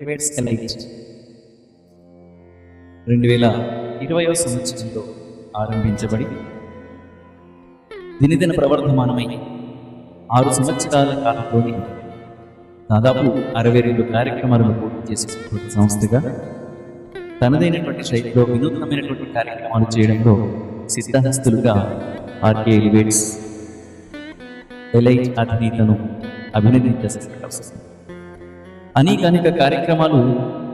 Debates elite 2020వ సంవత్సరంలో ఆరంభించబడి దినదిన ప్రవర్ధమానమై 6 సంవత్సరాల కాలంలోని దాదాపు 62 కార్యక్రమాలను పూర్తి చేసిన సంస్థగా తనదైనటువంటి శైలిలో వినూత్నమైనటువంటి కార్యక్రమాలు చేయడంలో సిద్ధహస్తులుగా ఆర్కే ఎలివేట్స్ ఎలైట్ అధినేతను అభినందించాల్సిన అవసరం. అనేక కార్యక్రమాలు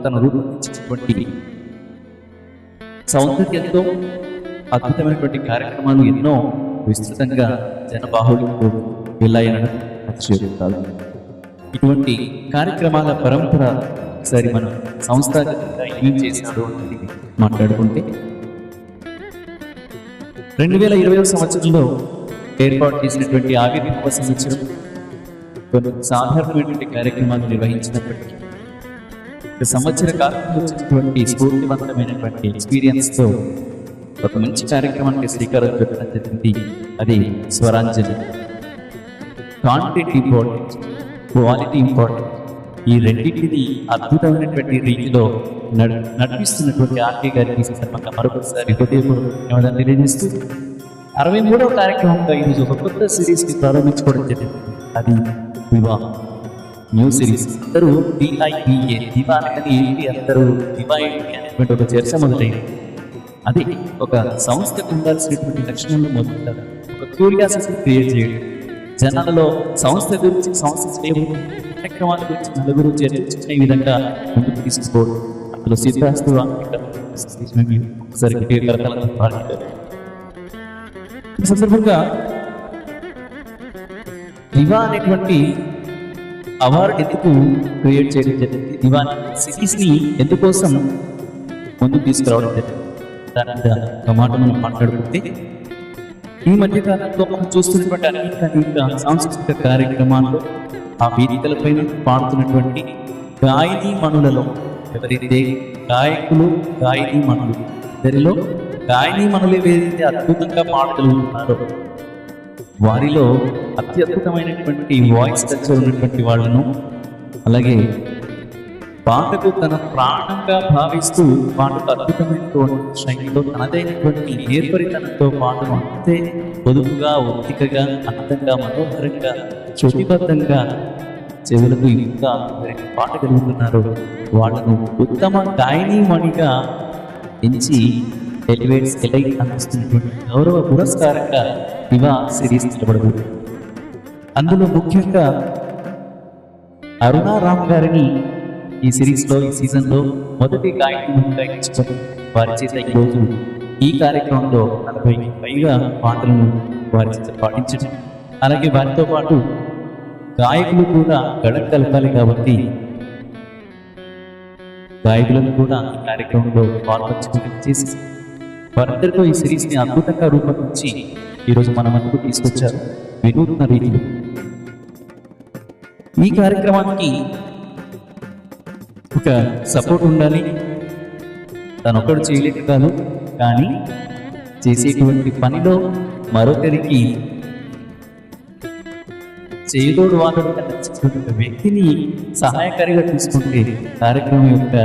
తను రూపొందించినటువంటి సౌందర్యంతో అద్భుతమైనటువంటి కార్యక్రమాలు ఎన్నో విస్తృతంగా జనబాహుళ్యంతో వెళ్ళాయనడం అతిశయోక్తి కాదు. ఇటువంటి కార్యక్రమాల పరంపర ఒకసారి మనం సంస్థాగతంగా ఏం చేశాడు అనేది మాట్లాడుకుంటే 2020వ సంవత్సరంలో ఏర్పాటు చేసినటువంటి ఆవిర్భావ సంవత్సరం కొన్ని సాధారణమైనటువంటి కార్యక్రమాలు నిర్వహించినప్పటికీ సంవత్సర కాలంలో వచ్చినటువంటి స్ఫూర్తివంతమైనటువంటి ఎక్స్పీరియన్స్తో ఒక మంచి కార్యక్రమానికి శ్రీకారం చుట్టడం జరిగింది. అది Swaranjali. Content important, quality important, ఈ రెండింటిని అద్భుతమైనటువంటి రీతిలో నడిపిస్తున్నటువంటి ఆర్కే గారికి సందర్భంగా మరొకసారి హృదయపూర్వక తెలియజేస్తూ 63వ కార్యక్రమంగా ఈరోజు ఒక కొత్త సిరీస్ని ప్రారంభించుకోవడం జరిగింది. అది వివాహ న్యూ సిరీస్. అందరూ DIVA దివాని ఏంటి, అందరూ దివాయి అనేటువంటి ఒక చర్చ మొదలైంది. అది ఒక సంస్థకు ఉండాల్సినటువంటి లక్షణంలో మొదలుంటారు. ఒక క్యూరియాసిటీ క్రియేట్ చేయడం, జనాలలో సంస్థ గురించి, సంస్థ కార్యక్రమాల గురించి నలుగురు చర్చించుకునే విధంగా ముందుకు తీసుకోవడం. అందులో సిద్ధాస్తు ఒకసారి ఈ సందర్భంగా దివా అనేటువంటి అవార్డు ఎందుకు క్రియేట్ చేయడం జరిగింది, దివాన్ సిరీస్ని ఎందుకోసం ముందుకు తీసుకురావడం జరిగింది, దాని మీద ఒక మాట మనం మాట్లాడుకుంటే ఈ మధ్య కాలంలో మనం చూస్తున్నటువంటి అనేక సాంస్కృతిక కార్యక్రమాల్లో ఆ వేదికలపైన పాడుతున్నటువంటి గాయనీ మణులలో ఎవరైతే గాయకులు గాయనీ మణులు ఇద్దరిలో గాయనీ మణులు ఏదైతే అద్భుతంగా పాడగలుగుతున్నారో వారిలో అత్యద్భుతమైనటువంటి వాయిస్ కల్చర్ ఉన్నటువంటి వాళ్ళను, అలాగే పాటకు తన ప్రాణంగా భావిస్తూ పాటకు అద్భుతమైనటువంటి శైలిలో తనదైనటువంటి ఏర్పరితనంతో పాటను అంతే పొదుపుగా, ఒత్తికగా, అందంగా, మనోహరంగా, శృతిబద్ధంగా చెవులకు ఇంకా పాడగలుగుతున్నారో వాళ్ళను ఉత్తమ గాయనీమణిగా ఎంచి ఎలివేట్స్ ఎలైట్ అందిస్తున్నటువంటి గౌరవ పురస్కారంగా దివా సిరీస్ నిలబడదు. అందులో ముఖ్యంగా అరుణా రామ్ గారిని ఈ సిరీస్లో, ఈ సీజన్లో మొదటి గాయకునిగా ఎంచుకొని వారి చేత ఈరోజు ఈ కార్యక్రమంలో 40కి పైగా పాటలను వారి చేత పాటించడం, అలాగే వారితో పాటు గాయకులు కూడా గడప కలపాలి కాబట్టి గాయకులను కూడా ఈ కార్యక్రమంలో పాల్పంచుకుని చేసి వారందరితో ఈ సిరీస్ని అద్భుతంగా రూపొందించి ఈరోజు మన ముందుకు తీసుకొచ్చారు వినూత్న రీతిలో. ఈ కార్యక్రమానికి ఒక సపోర్ట్ ఉండాలి. తను ఒక్కడు చేయలేదు కాదు, కానీ చేసేటువంటి పనిలో మరొకరికి చేయతోడు వాదడు నచ్చినటువంటి వ్యక్తిని సహాయకారిగా తీసుకుంటే కార్యక్రమం యొక్క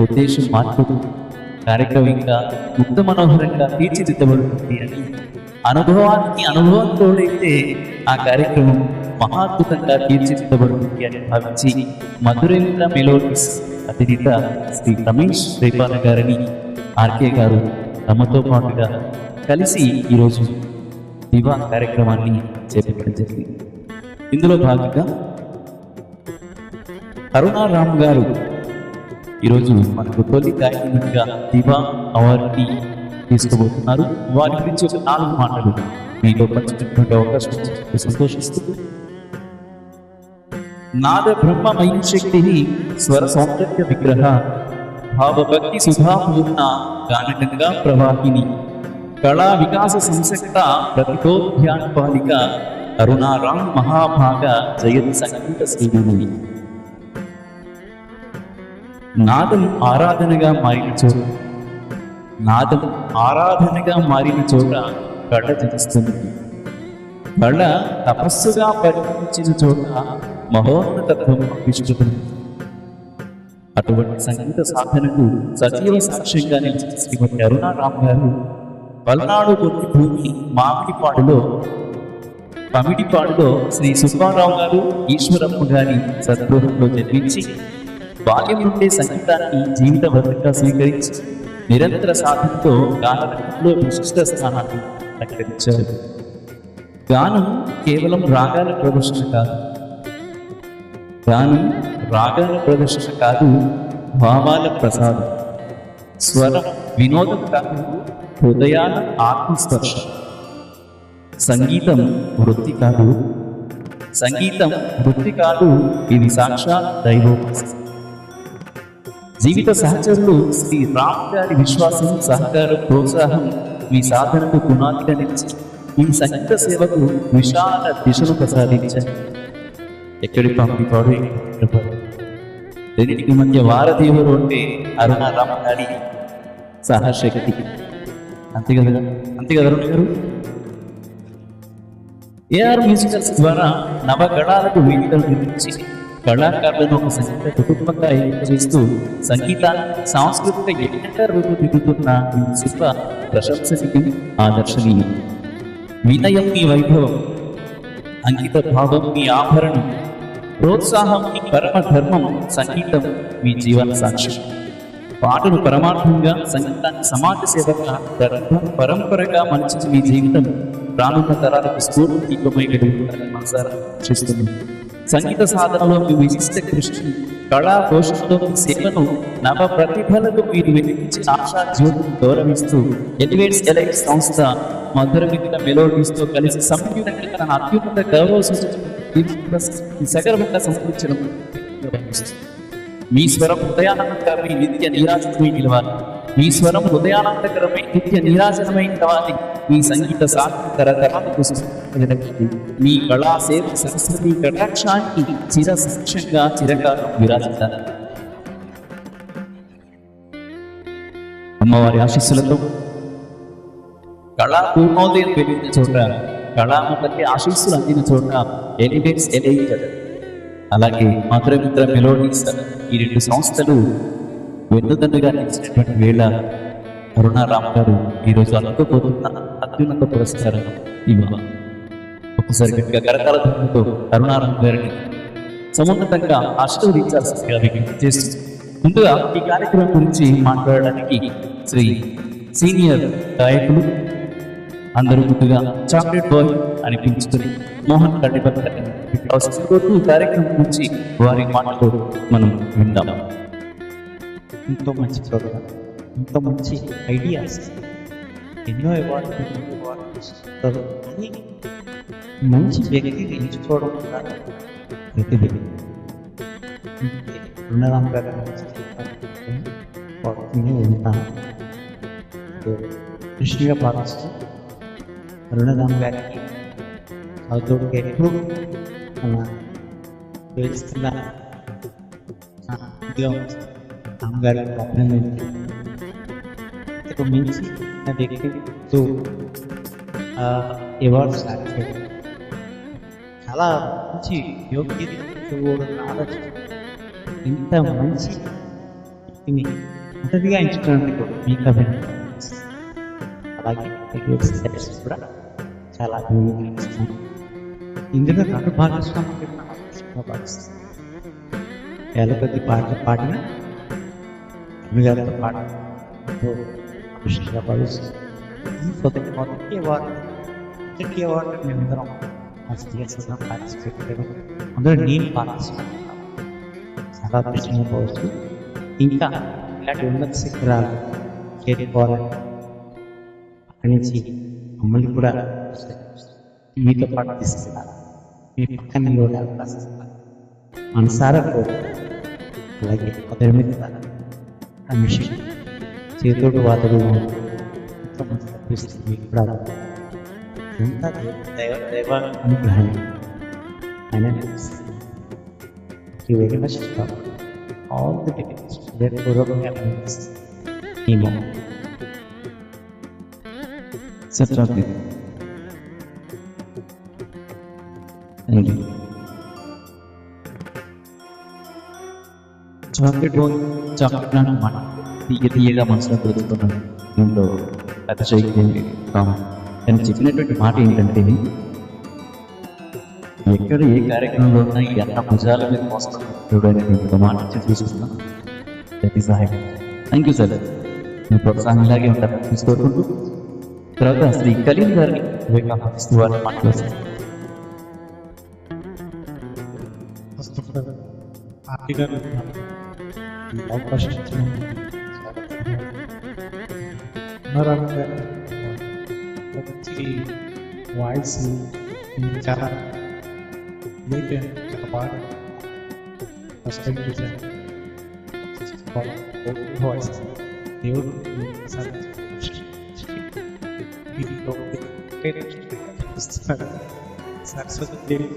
ఉద్దేశం మాట్లాడుతుంది, కార్యక్రమం ఇంకా ముక్త మనోహరంగా తీర్చిదిద్దబడుతుంది అని అనుభవంతోడైతే ఆ కార్యక్రమం మహాద్భుతంగా తీర్చిదిద్దబడుతుంది అని భావించి మధురేంద్ర మెలోడీస్ అధినేత శ్రీ రమేష్ శ్రీపాల గారిని ఆర్కే గారు తమతో పాటుగా కలిసి ఈరోజు దివా కార్యక్రమాన్ని చేపట్టడం జరిగింది. ఇందులో భాగంగా అరుణా రామ్ గారు ఈరోజు మనకు తొలి గాయకునిగా దివా అవార్డుని తీసుకోబోతున్నారు. వారి గురించి ఒక 4 మాటలు మీతో పంచుకున్నటువంటి అవకాశం సంతోషిస్తూ, నాద బ్రహ్మమయీ శక్తిని స్వర సౌందర్య విగ్రహ భావభక్తి సుధాపూర్ణ గానగంగా ప్రవాహిని కళా వికాస సంసక్త ప్రతిభోధ్యాన్పాలిక అరుణా రామ్ మహాభాగ జయతి సంగీత శ్రీమణి. నాదం ఆరాధనగా మారిన చోట కళ జనిస్తుంది. కళ తపస్సుగా పరిగణించిన చోట మహోన్నతత్వం విష్ణుతుంది. అటువంటి సంగీత సాధనకు సజీవ సాక్ష్యంగా నిలిచిన శ్రీమతి అరుణారామ్ గారు పల్నాడు కొన్ని భూమి పమిడిపాడులో శ్రీ సుబ్బారావు గారు ఈశ్వరమ్మ గారి సద్గృహంలో జన్మించి బాల్యం నుండే సంగీతాన్ని జీవిత భద్రతగా స్వీకరించి నిరంతర సాధనతో గానరంగంలో విశిష్ట స్థానాన్ని అలంకరించారు. గానం కేవలం రాగాల ప్రదర్శన కాదు, భావాల ప్రసాదం. స్వరం వినోదం కాదు, హృదయాల ఆత్మస్పర్శ. సంగీతం వృత్తి కాదు, ఇది సాక్షాత్ దైవోపాసన. జీవిత సహచరులు శ్రీ రామ్ గారి విశ్వాసం, సహకారం, ప్రోత్సాహం మీ సాధనకు పునాదిగా నిలిచి మీ సంగీత సేవకు విశాల దిశను ప్రసాదించారు. ఎక్కడి పంపిపాడు రెండింటికి మధ్య వారదేవుడు అంటే అరుణారామ్ గారి సహశక్తి. అంతే కదా అరుణ్ గారు. ఏఆర్ మ్యూజికల్స్ ద్వారా నవగణాలకు వేదికలు నిర్మించి కళాకారులను ఒక సంగీత కుటుంబంగా చేస్తూ సంగీతాన్ని సాంస్కృతిక యజ్ఞంగా రూపుదిద్దుతున్న మీ శిల్ప ప్రశంసనీయం, ఆదర్శనీయం. వినయం మీ వైభవం, అంకిత భావం మీ ఆభరణం, ప్రోత్సాహం మీ పరమ ధర్మం, సంగీతం మీ జీవన సాక్ష్యం. పాటను పరమార్థంగా, సంగీతాన్ని సమాజ సేవగా, పరంపరగా మలిచిన మీ జీవితం రానున్న తరాలకు స్ఫూర్తిమై గడుగుతుందని మనసారా ఆశిస్తుంది. సంగీత సాధనలో మీ విశిష్ట కృషిని, కళా పోషణలో మీ సేవను, నవ ప్రతిభలకు మీరు వెలిగించిన ఆశా జ్యోతిని గౌరవిస్తూ ఎలివేట్స్ ఎలైట్ సంస్థ మధురమిత మెలోడీస్తో కలిసి సంయుక్తంగా తన అత్యున్నత గౌరవ సగర్వంగా సమర్పించడం. మీ స్వరం హృదయానందకరమై నిత్య నీరాజనమై నిలవాలి. నిలవాలి. మీ సంగీత సాధన తరతరాలకు మీ కళా సేవ సరస్వతి కటాక్షానికి చిర సాక్ష్యంగా చిరకాలం విరాజిల్లాలి. అమ్మవారి ఆశీస్సులతో కళా పూర్ణోదయం వెలిగిన చోట, కళామతకి ఆశీస్సులు అందిన చోట ఎలివేట్స్ ఎలైట్, అలాగే మధురమిత్ర మెలోడీస్, ఈ రెండు సంస్థలు వెన్నుదన్నుగా నిలిచినటువంటి వేళ అరుణారామ్ గారు ఈరోజు అందుకోబోతున్న అత్యున్నత పురస్కారం ఇవ్వాలి. ఒకసారి గట్టిగా కరతాల ధ్వనితో అరుణారామ్ గారిని సమున్నతంగా ఆశీర్వదించాల్సిందిగా విజ్ఞప్తి చేస్తూ, ముందుగా ఈ కార్యక్రమం గురించి మాట్లాడడానికి శ్రీ సీనియర్ గాయకులు అందరూ ముందుగా చాక్లెట్ బాయ్ అని పిలుచుకుని మోహన్ కడ్డిపల్లి ఈ కార్యక్రమం గురించి వారి మాటలు మనం విందాం. ఎంతో మంచి ప్రోగ్రామ్, ఎంతో మంచి ఐడియాస్, ఎన్నో అవార్డులు మంచి వ్యక్తిని ఎంచుకోవడం ప్రతిభ. అరుణారామ్ గారు ఉంటాను కృష్ణగా భావిస్తూ అరుణారామ్ గారికి తోడుగా ఎప్పుడు తెలుస్తున్న గారి అభినందనకు మించి నా వ్యక్తితో అవార్డ్స్ చాలా మంచి యోగ్యత ఆలోచన, ఇంత మంచి వ్యక్తిని మొదటిగా ఎంచుకున్నందుకు మీకు అలాగే కూడా చాలా అభినందన. ఇందులో రెండు భాగస్వామ్యం భావిస్తాను. ఏళ్ళకొద్ది పాటలు పాడిన అమ్మగారితో పాట భావిస్తాను. ఈ మొదటి అవార్డు మేమిద్దరం పార్టిసిపేట్ చేయడం, అందులో నేను పార్టిసిపేట్ చాలా ప్రశ్నగా పోవచ్చు. ఇంకా ఇలాంటి ఉన్నత శిఖరాలు చేరుకోవాలని అక్కడి నుంచి మమ్మల్ని కూడా మీతో పాటు తీసుకెళ్ళాలి, మీ పక్కన కూడా అవకాశం మనసారా అలాగే మొదటి మీద మిషన్ చేతోడు వాతడు తప్పిస్తుంది కూడా అంతా దైవ అనుగ్రహం. ఆయన వెరీ మచ్ ఆల్ ది పూర్వకంగా ఏమో సత్రాత్రి. చాక్లెట్ చాక్లెట్ లాంటి మాట తీయగా మనసులో తెలుసుకున్నాను. దీంట్లో అతిశయక్తి తను చెప్పినటువంటి మాట ఏంటంటే, ఎక్కడ ఏ కార్యక్రమంలో ఉన్నా ఈ అన్న భుజాల మీద మోస్తాను చూడడానికి ఒక మాట చూస్తున్నాం. That is hi. Thank you sir. మీ ప్రోత్సాహం ఇలాగే ఉంటారని చూసుకోరుకుంటూ తర్వాత శ్రీ కలీం గారిని వివేకానందిస్తూ వారిని మాట్లాడుతున్నారు. అవకాశం మంచి వాయిస్ చాలా చాలా బాగా ఫస్ట్ టైం చూసాను. వాయిస్ దేవుడు సరస్వతి దేవి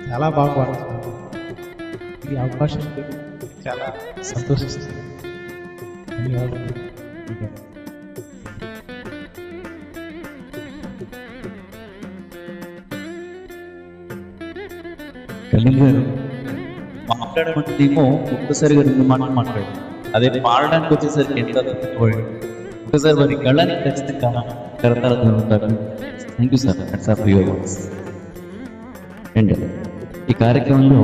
చాలా బాగా పాడుతున్నాను. ఈ అవకాశం చాలా సంతోషిస్తుంది. ధన్యవాదాలు. కలీం గారు మాట్లాడమంటేమో ఒక్కసారిగా 2 మాటలు మాట్లాడు, అదే పాడడానికి వచ్చేసరికి ఎంత ఒక్కసారి వారి కళ్ళని ఖచ్చితంగా కరతాలతో ఉంటారు. Thank you sir. That's of your works. And ఈ కార్యక్రమంలో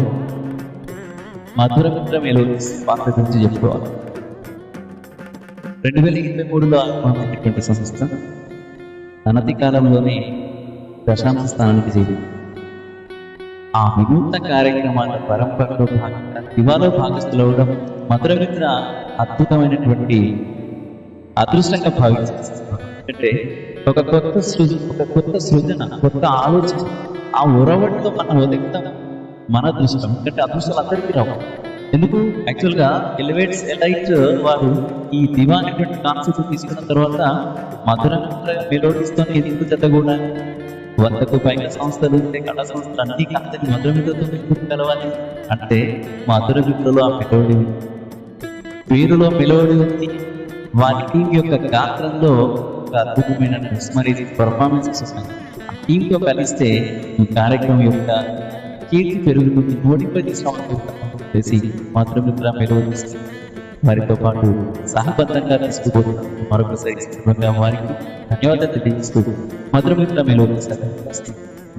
మధుర మిత్ర మెలోడీస్ పాత్ర గురించి చెప్పుకోవాలి. 2023లో ఆరంభమైనటువంటి సంస్థ అనతి కాలంలోనే దశాంశ స్థానానికి చేరింది. ఆ వినూత్న కార్యక్రమాల పరంపరలో భాగంగా దివాలో భాగస్థులవడం మధుర మిత్ర అద్భుతమైనటువంటి అదృష్టంగా భావించారు. అంటే ఒక కొత్త సృజన, కొత్త ఆలోచన, ఆ ఉరవడితో మనం ఉదయం మన అదృష్టం. ఎందుకంటే అదృష్టాలు అందరికీ రావు. ఎందుకు యాక్చువల్గా ఎలివేట్స్ ఎలైట్ వారు ఈ దివా అనేటువంటి కాన్సెప్ట్ తీసుకున్న తర్వాత మధుర మిత్ర మెలోడీస్తో ఎందుకు జతగూడా 100కు పైగా సంస్థలు ఉంటే కళా సంస్థలు అన్ని కాదని మధుర మిత్రతో ఎందుకు కలవాలి అంటే, మధుర మిత్రలో ఆ మెలోడీ పేరులో మెలోడీ ఉంది. వారి టీం యొక్క గాత్రంలో ఒక అద్భుతమైన మెస్మరైజ్ పర్ఫార్మెన్సెస్ ఉన్నాయి. ఆ టీంతో కలిస్తే ఈ కార్యక్రమం యొక్క కీర్తి పెరుగుతుంది. 110 సంవత్సరాలు చేసి మధుర మిత్ర మెలోడీస్ వారితో పాటు సహబద్ధంగా తీసుకుపోతున్నాం. మరొకసారి వారికి ధన్యవాదాలు తెలియజేస్తూ మధుర మిత్ర మెలోడీస్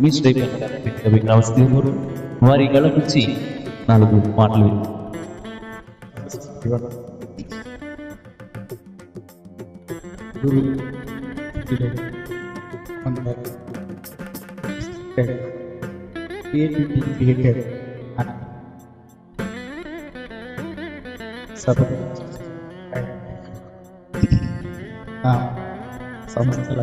మీ శ్రీకావస్తి వారి గళ నుంచి 4 మాటలు. క్రియేటెడ్ సంస్థల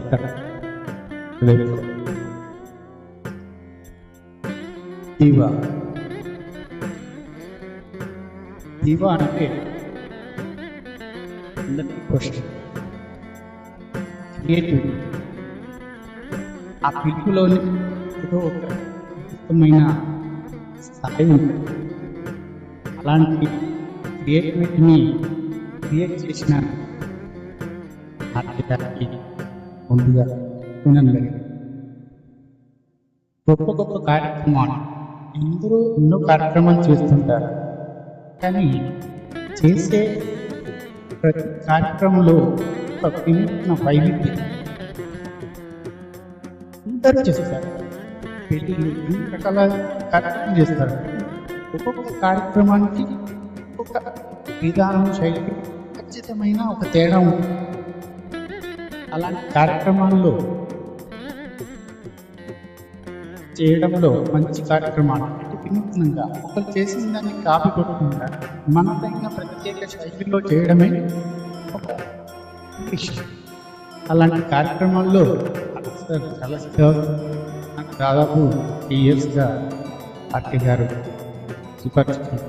దీవా అంటే క్వశ్చన్ క్రియేటివిటీ. ఆ పిలుపులోని ఏదో ఒక అద్భుతమైన స్థాయి ఉంటుంది. అలాంటి క్రియేటివిటీని క్రియేట్ చేసిన ఆర్టిగారికి ముందుగా వినండి. గొప్ప కార్యక్రమాలు అందరూ ఎన్నో కార్యక్రమాలు చేస్తుంటారు, కానీ చేసే ప్రతి కార్యక్రమంలో ఒక వినూత్న వైవిధ్యం అందరూ చేస్తారు. పెళ్ళిళ్ళు ఎన్ని రకాల కార్యక్రమం చేస్తారు. ఒక్కొక్క కార్యక్రమానికి ఒక విధానం, శైలి, ఖచ్చితమైన ఒక తేడా ఉంటుంది. అలాంటి కార్యక్రమాల్లో చేయడంలో మంచి కార్యక్రమాలు వినూత్నంగా ఒకరు చేసిన దాన్ని కాపీ కొట్టకుండా మనదైన ప్రత్యేక శైలిలో చేయడమే ఒక విషయం. అలాంటి కార్యక్రమాల్లో చాలా నాకు దాదాపు 3 ఇయర్స్గా ఆర్కే గారు సుపరిచితులు.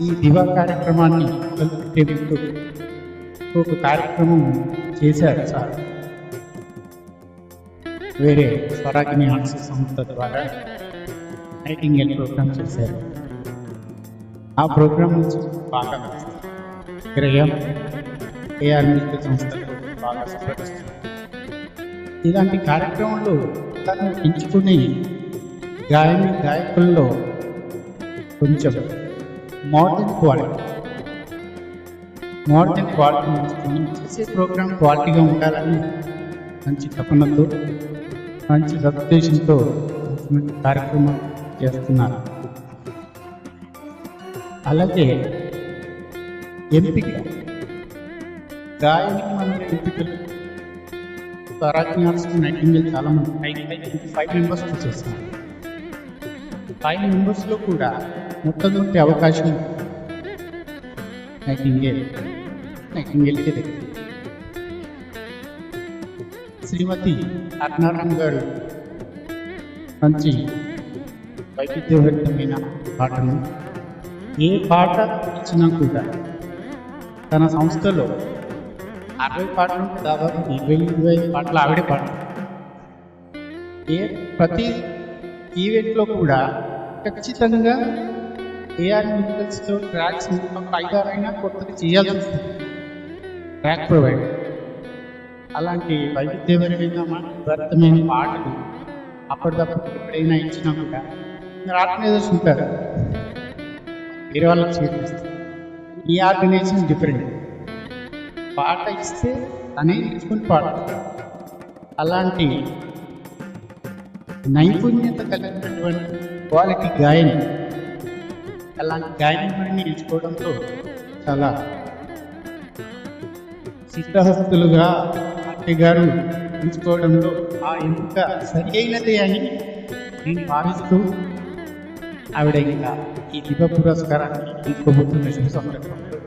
ఈ దివా కార్యక్రమాన్ని మొదలుపెట్టే ఒక కార్యక్రమం చేశారు సార్. వేరే స్వరాగిని ఆర్ట్స్ సంస్థ ద్వారా నైటింగేల్ ప్రోగ్రామ్ చేశారు. ఆ ప్రోగ్రామ్ నుంచి బాగా గ్రహం ఏఆర్ మ్యూజిక్ సంస్థలు బాగా సహకరిస్తారు. ఇలాంటి కార్యక్రమంలో తను ఎంచుకునే గాయకుల్లో కొంచెం మోడర్న్ క్వాలిటీ మనం చేసే ప్రోగ్రామ్ క్వాలిటీగా ఉండాలని మంచి తపనతో మంచి సదుద్దేశంతో మంచి కార్యక్రమం చేస్తున్నారు. అలాగే ఎంపిక గాయానికి మనం ఎంపికలు స్వరాజ్ని నైటింగేల్ చాలా మంది 5 మెంబర్స్ చేస్తున్నారు. 5 మెంబర్స్లో కూడా మొట్టమొదటి అవకాశం నైటింగేల్కి దగ్గర శ్రీమతి అరుణారాం గారు మంచి వైవిధ్యభరితమైన పాటలు, ఏ పాట ఇచ్చినా కూడా తన సంస్థలో 60 పాటలు దాదాపు 20-25 పాటలు ఆవిడే పాడతారు. ప్రతి ఈవెంట్లో కూడా ఖచ్చితంగా ఏఆర్ మ్యూజికల్స్తో ట్రాక్స్ 5-6 అయినా కొత్తగా చేయాల్సి వస్తుంది. ట్రాక్ ప్రొవైడ్ అలాంటి వైవిధ్యభరితమైన పాటలు అప్పటికప్పుడు ఎప్పుడైనా ఇచ్చినా కూడా ఆర్గనైజర్స్ ఉంటారు, వేరే వాళ్ళకి చేస్తారు. ఈ ఆర్గనైజేషన్ డిఫరెంట్, పాట ఇస్తే తనే ఇచ్చుకుని పాడతారు. అలాంటి నైపుణ్యత కలిగినటువంటి క్వాలిటీ గాయని, అలాంటి గాయని ఎంచుకోవడంతో చాలా సిద్ధహస్తులుగా అత్తయ్య గారు ఎంచుకోవడంలో ఆ ఎంపిక సరి అయినదే అని నేను భావిస్తూ ఆవిడ ఇంకా ఈ దివ్య పురస్కారాన్ని తీసుకోబోతున్న సందర్భంలో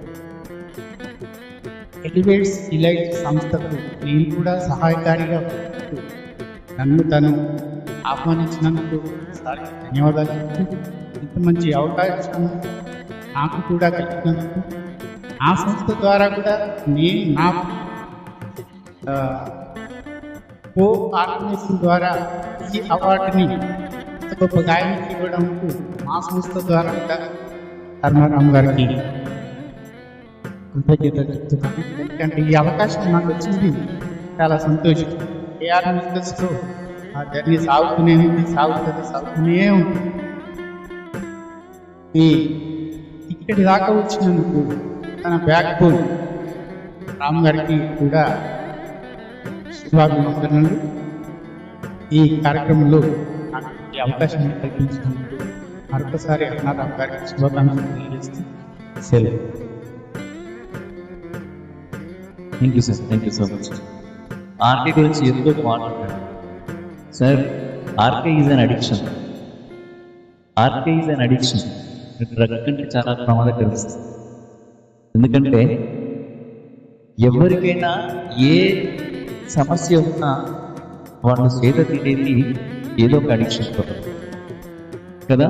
ఎలివేట్స్ ఇలైట్ సంస్థకు నేను కూడా సహాయకారిగా నన్ను తను ఆహ్వానించినందుకు ధన్యవాదాలు. ఇంత మంచి అవకాశం నాకు కూడా కలిగినందుకు ఆ సంస్థ ద్వారా కూడా నేను నా కో ఆర్గనైజేషన్ ద్వారా ఈ అవార్డుని గొప్ప గాయనికి ఇవ్వడానికి మా సంస్థ ద్వారా కూడా అరుణారాం గారికి కృతజ్ఞతలు చెప్తున్నాను. ఎందుకంటే ఈ అవకాశం నాకు వచ్చింది చాలా సంతోషం. ఏఆర్ మ్యూజికల్స్తో ఆ జర్నీ సాగుతూనే ఉంటుంది. ఈ ఇక్కడి దాకా వచ్చినందుకు తన బ్యాక్ బోన్ రామ్ గారికి కూడా శుభాభినందనలు. ఈ కార్యక్రమంలో నాకు ఈ అవకాశాన్ని కల్పించినందుకు మరొకసారి అరుణారాం గారికి శుభాకాంక్షలు తెలియజేస్తూ సెలవు. Thank you sir, thank you so much. RK గురించి ఎంతో మాట్లాడారు సార్. RK is an addiction. RK is an addiction. Drug కంటే చాలా ప్రమాదకరం. ఎందుకంటే ఎవరికైనా ఏ సమస్య ఉన్నా వాళ్ళు చేత తినేది ఏదో ఒక అడిక్షన్ కదా.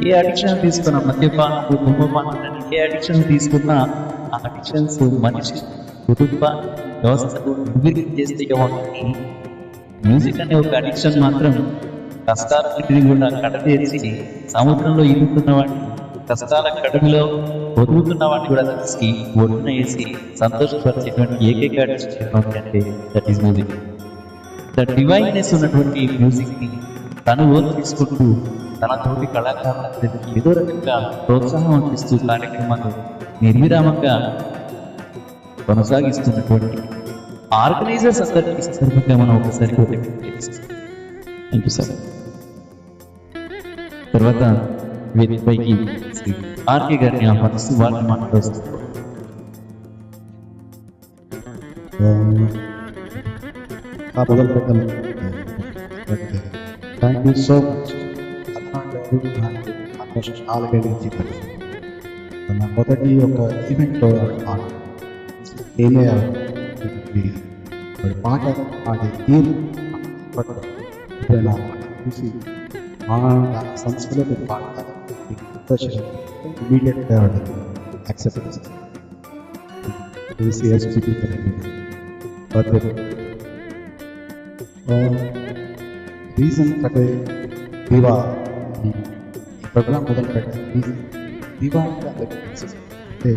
ఏ అడిక్షన్ తీసుకున్నా, మద్యపానం, ధూమపానం, ఏ అడిక్షన్ తీసుకున్నా ఆ అడిక్షన్స్ మనిషి కుటుంబ వ్యవస్థకు నిర్వీర్యం చేస్తే వాటిని మ్యూజిక్ అనే ఒక అడిక్షన్ మాత్రం కష్టాలన్నింటినీ కూడా కడతీర్చి సముద్రంలో ఈదుతున్న వాడిని, కష్టాల కడుపులో వదులుతున్న వాడిని కూడా తెలిసి ఒడ్డున వేసి సంతోషపరిచేటువంటి ఏకైక అడిక్షన్ అంటే దట్ ఈస్ మ్యూజిక్. ద డివైన్నెస్ ఉన్నటువంటి మ్యూజిక్ని తను ఓన్ తీసుకుంటూ తన తోటి కళాకారులందరికీ ఏదో రకంగా ప్రోత్సాహం అందిస్తూ కార్యక్రమాలు నిర్విరామంగా కొనసాగిస్తున్నటువంటి ఆర్గనైజర్స్ అందరికీ సందర్భంగా మనం ఒకసారి థ్యాంక్ యూ సార్. తర్వాత వేదికపైకి శ్రీ ఆర్కే గారిని ఆహ్వానిస్తూ వారిని మాట్లాడుతూ thank you so much. Almost 4 ఏళ్ళ నుంచి నా మొదటి ఒక ఈవెంట్లో ఏమే పాట పాడే తీరు చూసి మా సంస్థలో మీరు పాడతారు ఇమీడియట్గా యాక్సెప్ట్ చేస్తారు. రీజన్ అంటే దివా ఈ ప్రోగ్రామ్ మొదలు పెట్టాలి. దివా అంటే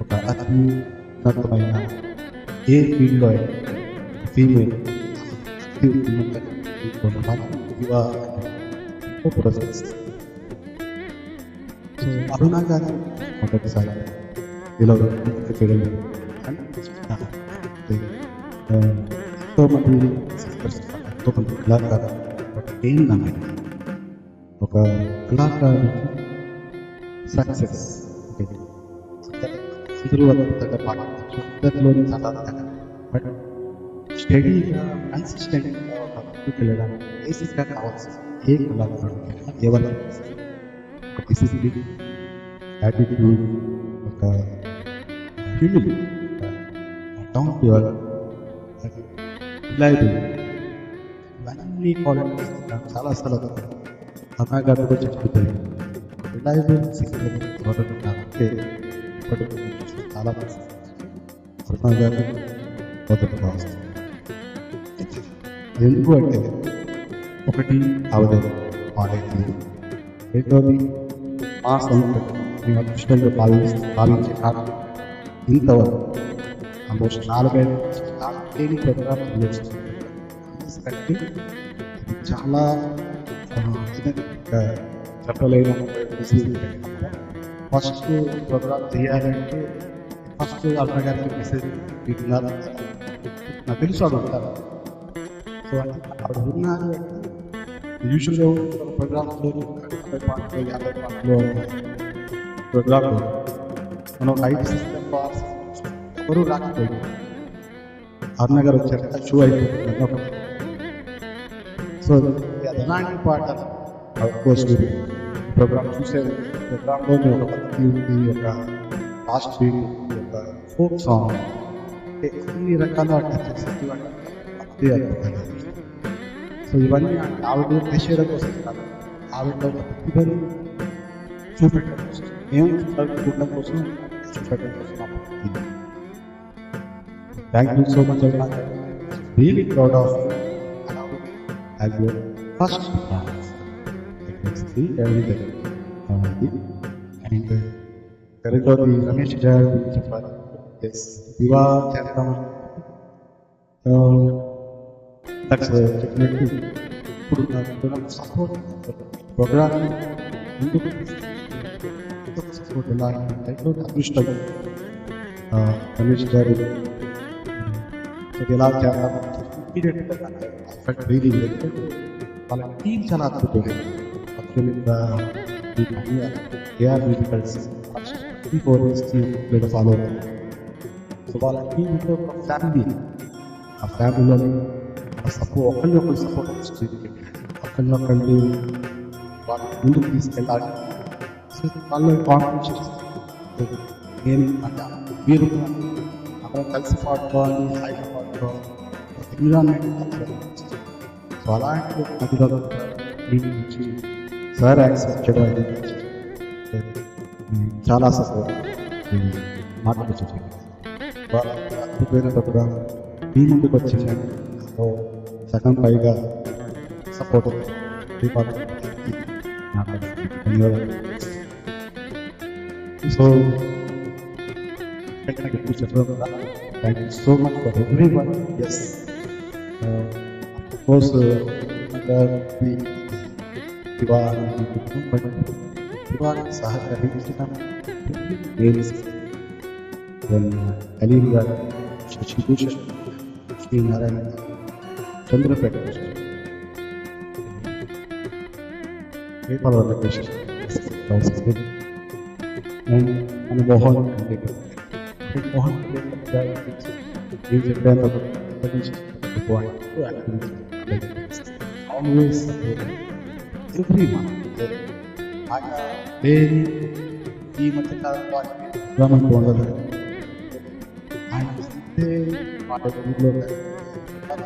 ఒక అత్యున్నతమైన ఏ ఫీల్డ్లో అయినా ఫీమేల్ దివా ప్రోత్సహిస్తుంది. సో అరుణా గారు మొదటిసారి ఇలా చేయడం కానీ ఎంతోమంది సిస్టర్స్ ఎంతోమంది కళాకారులు బట్ ఏంటంటే ఒక కళాకారుడికి సక్సెస్ అందరూ అంతగా పాటించచ్చు అందరిలోనే చాలా బట్ స్టడీగా కన్సిస్టెంట్గా ఒక ముందుకు వెళ్ళడానికి బేసిక్గా కావాల్సింది ఏ కళాకారుడికైనా ఎవరైనా ఒక డిసిప్లిన్ యాటిట్యూడ్ ఒక humility down to earth reliable ఇవన్నీ క్వాలిటీస్ చాలాసార్లు అన్నా గారు కూడా చెప్తుంది రిలయబుల్ సింగర్ అంటే ఇప్పటికీ చాలా అరుణా గారు మొదటిగా వస్తుంది. ఎందుకు అంటే ఒకటి ఆవిడ పాడేది, రెండోది మా సొంత మేము అదృష్టంగా భావించే కాదు ఇంతవరకు ఆల్మోస్ట్ 4 ప్రోగ్రామ్ కంటే చాలా చెప్పలేని ఫస్ట్ ప్రోగ్రామ్ చేయాలంటే ఫస్ట్ అరుణ గారికి మెసేజ్ పెట్టినారు నాకు తెలుసు అది ఉంటారు. సో అంటే అక్కడ ఉన్నారు యూజువల్గా ప్రోగ్రామ్లో 50 పాటలు ప్రోగ్రాంలో మనం 5 సిస్టమ్ పార్ట్స్ ఎవరు రాకపోయింది. అరుణ గారు వచ్చాక షూ అయిపోతుంది. సో అలాంటి పాటలు కోర్స్ ప్రోగ్రామ్ చూసేది ప్రోగ్రాంలో ఒక భక్తి ఒక లాస్ట్ వీక్ ఒక ఫోక్ సాంగ్ అన్ని రకాల చేసేది భక్తి అద్భుతంగా. సో ఇవన్నీ ఆవిడ చేసేయడం కోసం కాదు, ఆవిడ ప్రతిభను చూపెట్టడం కోసం, మేము చూడడం కోసం చూపెట్టడం కోసం. Thank you so much. Really proud of as your first class. It makes the everything. And Karikodi Ramesh Jayar will చెప్పాలి. Yes, Diva చేస్తాం. That's definitely. ఇప్పుడు నాకు సపోర్ట్ ప్రోగ్రామ్ ఎందుకు సపోర్ట్ ఎలా అంటే అదృష్టం రమేష్ గారు ఎలా చేస్తాం రియలీ వాళ్ళ టీం చాలా అద్భుతంగా AR musicals 4 years team follow అవుతుంది. సో వాళ్ళ టీం అంటే ఒక ఫ్యామిలీ, ఆ ఫ్యామిలీలోని ఒకళ్ళు సపోర్ట్ వస్తుంది, ఒకళ్ళు వాళ్ళ ముందుకు తీసుకెళ్ళాలి. సో వాళ్ళు కాన్ఫిడెన్స్ నేను అంటే మీరు అందరం కలిసి పాడుకోవాలి, హాయిగా పాడుకోవాలి, ఎన్విరాన్మెంట్. సో అలాంటి నదిలో నుంచి సార్ యాక్సెప్ట్ చేయడం చాలా సపోర్ట్ మాట్లాడుతుంది. అద్భుతమైనప్పుడు మీ ముందుకు వచ్చింది సగం పైగా సపోర్ట్ ధన్యవాదాలు. So thank you so much for everyone. ఎస్ కోర్స్ దివాకి సహకరించడం అలీం గారు, శశిభూషణ్, శ్రీనారాయణ, చంద్రపేట పేపర్ వెంకటేశ్వర అండ్ మన మోహన్ always everyone very ఈ మధ్యకాలంలో గవర్నమెంట్ ఉండదు ఆయన ఊళ్ళో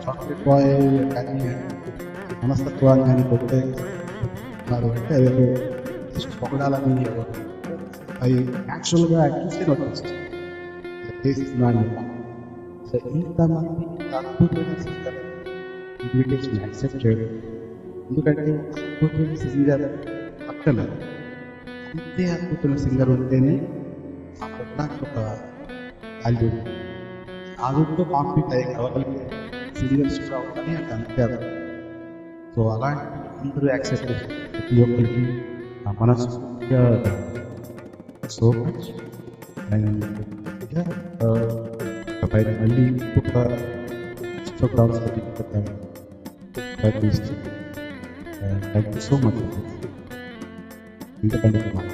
చాక్లెట్ బాయ్ కానీ మనస్తత్వాన్ని కానీ కొట్టే అంటే అదేదో జస్ట్ పొగడాలని అవి యాక్చువల్గా చూస్తే వచ్చేస్తుంది. సో ఇంతమంది అద్భుతమైన సింగర్ ఇన్విటేషన్ యాక్సెప్ట్ చేయడం, ఎందుకంటే అద్భుతమైన సింగర్ పక్కన అంతే అద్భుతమైన సింగర్ ఉంటేనే ఆ పక్కనకి ఒక వాల్యూ ఆదుతో కాంపీట్ అయ్యే కావాలంటే సింగర్స్ కావాలని అక్కడ అంటారు. సో అలాంటి అందరూ యాక్సెప్ట్ చేసి ప్రతి ఒక్కరికి మనస్ఫూర్తిగా so much. And yeah, by early programs that is thank you so much. Independent man.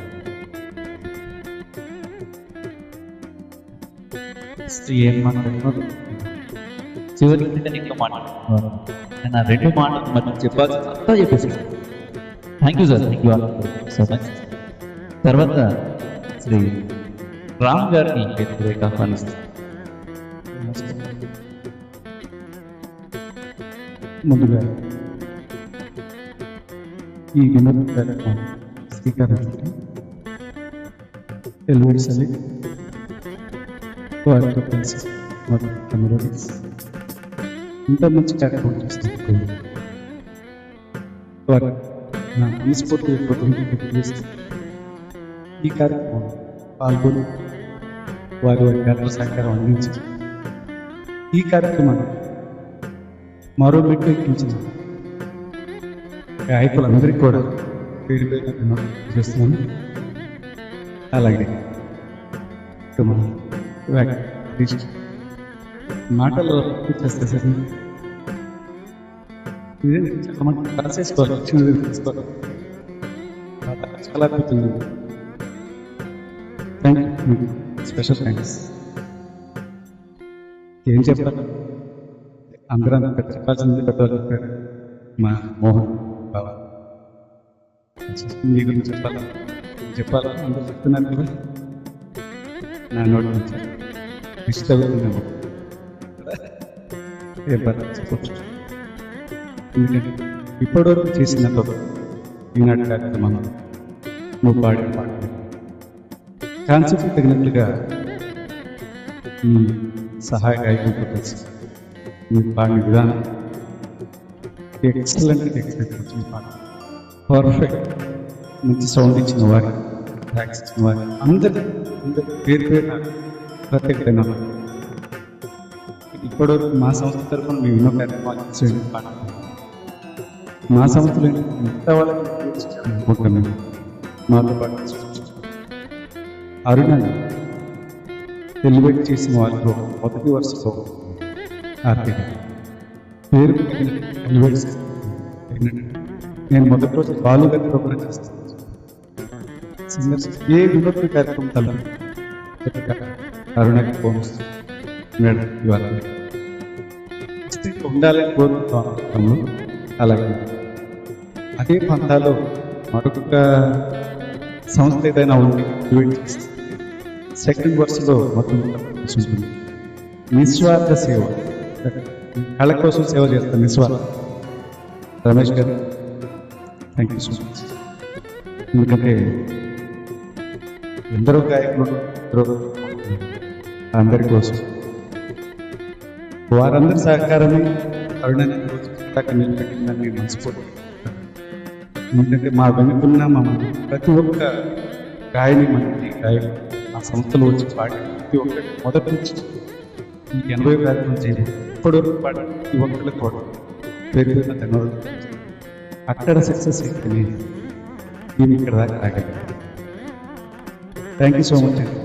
ఏం మాట్లాడుతున్నారు చివరికి ఇంకా మాట్లాడుతున్నారు నేను ఆ రెండు మాటలు మధ్య చెప్పాల్సి అంతా చెప్పేసి thank you sir, thank you all so much. తర్వాత శ్రీ రామ్ గారిని వేదికపైకి ఆహ్వానిస్తాను. ముందుగా ఈ వినోద కార్యక్రమం శ్రీకారం ఎల్వెడ్సలి వారితో కలిసి మెలోడీస్ ఇంత మంచి కార్యక్రమం చేస్తున్నారు. వారు నా మనస్ఫూర్తి చేస్తూ ఈ కార్యక్రమం పాల్గొని వారి వారి గారి సహకారం అందించి ఈ కార్యక్రమాన్ని మరో మెట్టు ఎక్కించిన గాయకులందరికీ కూడా పేరు పేరు చేస్తున్నాను. అలాగే మాటలు చేస్తే సరే ఇదే చాలా మంది రాసేసుకోవాలి, వచ్చినది తీసుకోవాలి. చాలా అద్భుతంగా థ్యాంక్ యూ, స్పెషల్ థ్యాంక్స్. ఏం చెప్పాలి, అందరూ చెప్పాల్సింది పెద్దవాళ్ళు చెప్పారు. మా మోహన్ బాబా మీ గురించి చెప్పాలా అందరూ చెప్తున్నారు కదా, నా నోటి నుంచి ఇష్టవుతున్నాము ఏ చెప్పచ్చు. ఎందుకంటే ఇప్పటివరకు చేసిన ఈనాటి కార్యక్రమం నువ్వు పాడిన పాట కాన్సెప్ట్ తగినట్లుగా ఈ సహాయ గాయకులతో కలిసి మీరు పాడిన విధానం ఎక్సలెంట్ వచ్చిన పాట పర్ఫెక్ట్. మంచి సౌండ్ ఇచ్చిన వారి ట్రాక్స్ ఇచ్చిన వారి అందరి పేరు పేరు ప్రత్యేకమైన ఇప్పటివరకు మా సంస్థ తరఫున మేము ఎన్నో కార్యక్రమాలు చేయండి పాట మా సంస్థలో మిగతా వాళ్ళకి అనుకుంటున్నాం. మాతో పాటు అరుణ ఎలివేట్ చేసిన వాళ్ళలో మొదటి వరుసలో ఆర్టిక పేరు ఎలివేట్ నేను మొదటి రోజు బాలుగారి ప్రోగ్రాం చేస్తాను. సింగర్స్ ఏ వినోద కార్యక్రమం తల అరుణకి ఫోన్ వస్తుంది ఇవాళ ఉండాలని కోరుకుంటాము. అలాగే అదే పంతాలో మరొక సంస్థ ఏదైనా ఉంది సెకండ్ వర్స్లో మొత్తం ఉంటుంది. నిస్వార్థ సేవ, కళ కోసం సేవ చేస్తాను నిస్వార్థ. రమేష్ గారు థ్యాంక్ యూ సో మచ్. ఎందుకంటే ఎందరో గాయకులు అందరి కోసం వారందరి సహకారమే అరుణాన్ని నిలబెట్టిందని మనస్ఫూర్తి. ఎందుకంటే మా వెనుకున్న మా ప్రతి ఒక్క గాయని మనకి గాయకులు ఆ సంస్థలో వచ్చి పాడి ప్రతి ఒక్కటి మొదటి నుంచి ఈ 80 కార్యక్రమం చేయలేదు. ఇప్పటివరకు పాడి ప్రతి ఒక్కరికి కూడా పేరు పేరున ధన్యవాదాలు. అక్కడ సక్సెస్ అయితే నేను ఇక్కడ దాకా రాగలిగాను. థ్యాంక్ యూ సో మచ్ అండి.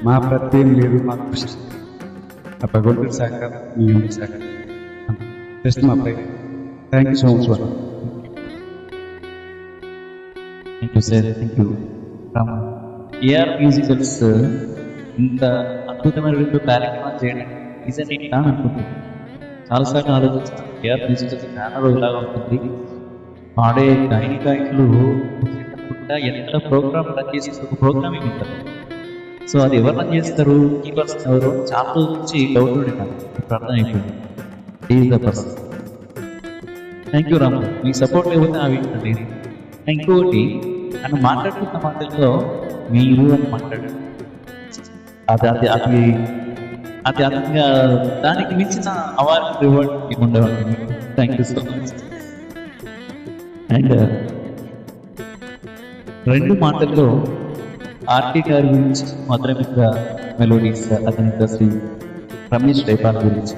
మా ప్రత్యేకం లేదు, మా కృషి ఆ భగవంతుడి సహకారం మీ అందరి సహకారం జస్ట్ మా ప్రయత్నం. థ్యాంక్ యూ సో మచ్ వాళ్ళు. Thank you sir, thank you. AR musicals ఇంత అద్భుతమైన కార్యక్రమాలు చేయడం నిజంగా నేను అనుకుంటున్నాను. చాలాసార్లు ఆలోచిస్తాను ఏఆర్ మ్యూజికల్స్ చాలా రోజులాగా ఉంటుంది. పాడే గాయకులు ఎంత ప్రోగ్రామ్ రన్ చేసి ఒక ప్రోగ్రామింగ్ ఉంటుంది. సో అది ఎవరు రన్ చేస్తారు, ఈ పర్సన్ ఎవరు చాలా రోజుల నుంచి డౌట్ ఉండినాను. ఇప్పుడు అర్థమైపోయింది, is the person. Thank you Ramu, me support లేకపోతే అవి లేదు. ఇంకొకటి నన్ను మాట్లాడుతున్న మాటల్లో మీరు అని మాట్లాడారు, అది అది అది అది అదంగా దానికి మించిన అవార్డు రివార్డ్ ఉండేవాళ్ళు. Thank you so much. And రెండు మాటల్లో ఆర్టీ గారి గురించి, మధురమిత్ర మెలోడీస్ అతనిక శ్రీ రమేష్ రైపాల్ గురించి